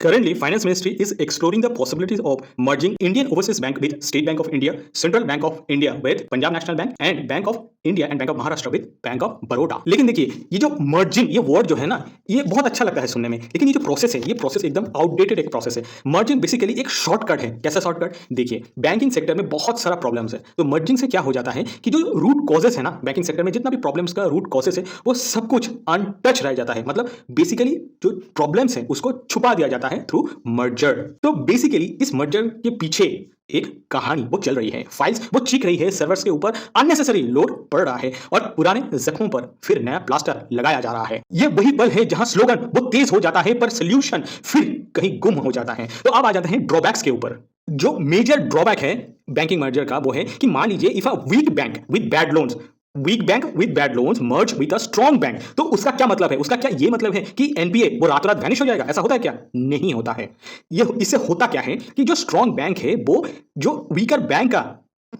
Currently, Finance Ministry is exploring the possibilities of merging Indian Overseas Bank with State Bank of India, Central Bank of India with Punjab National Bank and Bank of India and bank of Maharashtra with bank of Baroda. लेकिन देखिए ये जो merging ये word जो है ना ये बहुत अच्छा लगता है सुनने में, लेकिन ये जो प्रोसेस है ये प्रोसेस एकदम आउटडेटेड एक प्रोसेस है। मर्जिंग बेसिकली एक शॉर्टकट है। कैसा शॉर्टकट? देखिए बैंकिंग सेक्टर में बहुत सारा प्रॉब्लम्स है, तो मर्जिंग से क्या हो जाता है कि जो रूट कॉजेस है ना बैंकिंग सेक्टर में जितना भी प्रॉब्लम्स का रूट कॉजेस है वो सब कुछ अनटच रह जाता है। मतलब बेसिकली जो प्रॉब्लम्स है उसको छुपा दिया जाता है थ्रू मर्जर। तो बेसिकली इस मर्जर के पीछे एक कहानी वो चल रही है, फाइल्स वो चीख रही है, सर्वर्स के ऊपर अननेसेसरी लोड पड़ रहा है और पुराने जख्मों पर फिर नया प्लास्टर लगाया जा रहा है। ये वही पल है जहां स्लोगन वो तेज हो जाता है पर सोल्यूशन फिर कहीं गुम हो जाता है। तो अब आ जाते हैं ड्रॉबैक्स के ऊपर। जो मेजर ड्रॉबैक है बैंकिंग मर्जर का वो है कि मान लीजिए if a weak bank with bad loans weak bank with bad loans merge with a strong bank, तो उसका क्या मतलब है? उसका क्या ये मतलब है कि एनपीए वो रातों रात वैनिश हो जाएगा? ऐसा होता है क्या? नहीं होता है। ये इससे होता क्या है कि जो स्ट्रॉन्ग बैंक है वो जो वीकर बैंक का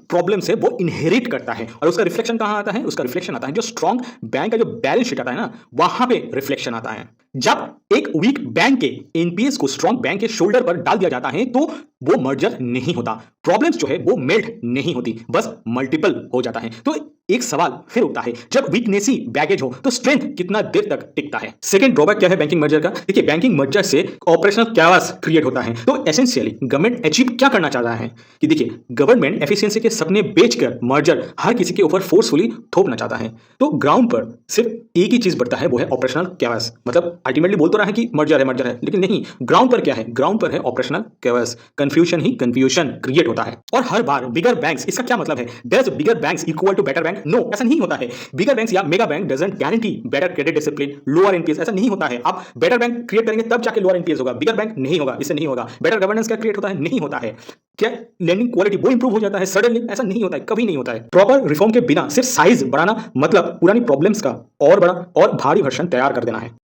प्रॉब्लम से वो इनहेरिट करता है और उसका रिफ्लेक्शन कहां आता है? उसका रिफ्लेक्शन आता है जो स्ट्रॉन्ग बैंक का जो बैलेंस शीट आता है ना वहां पे रिफ्लेक्शन आता है। जब एक वीक बैंक के एनपीएस को स्ट्रॉन्ग बैंक के शोल्डर पर डाल दिया जाता है तो वो मर्जर नहीं होता, प्रॉब्लम्स जो है वो मेल्ट नहीं होती, बस मल्टीपल हो जाता है। तो एक सवाल फिर उठता है, जब वीकनेस ही बैगेज हो तो स्ट्रेंथ कितना देर तक टिकता है? सेकंड ड्रॉबैक क्या है बैंकिंग मर्जर का? देखिए बैंकिंग मर्जर से ऑपरेशनल कैओस क्रिएट होता है। तो एसेंशियली गवर्नमेंट अचीव क्या करना चाह रहा है कि देखिए गवर्नमेंट एफिशिएंसी के सपने बेचकर मर्जर हर किसी के ऊपर फोर्सफुली थोपना चाहता है। तो ग्राउंड पर सिर्फ एक ही चीज बढ़ता है वो है ऑपरेशनल कैओस। मतलब अल्टीमेटली बोल तो रहा है कि मर्जर है लेकिन नहीं, ग्राउंड पर क्या है? ग्राउंड पर है ऑपरेशनल कैओस। कंफ्यूजन ही कंफ्यूजन क्रिएट होता है और हर बार बिगर बैंक्स, इसका क्या मतलब है? Does bigger banks equal to better bank? No, ऐसा नहीं होता है। बिगर बैंक्स या mega bank doesn't guarantee better credit discipline, lower NPS, ऐसा नहीं होता है। आप बेटर बैंक क्रिएट करेंगे तब जाके लोअर एनपीएस होगा, बिगर बैंक नहीं होगा, इससे नहीं होगा। बेटर गवर्नेंस क्या क्रिएट होता है? नहीं होता है। क्या लैंडिंग क्वालिटी वो इंप्रूव हो जाता है सडनली? ऐसा नहीं होता है, कभी नहीं होता है। प्रॉपर रिफॉर्म के बिना सिर्फ साइज बढ़ाना मतलब पुरानी प्रॉब्लम्स का और बड़ा और भारी वर्जन तैयार कर देना है।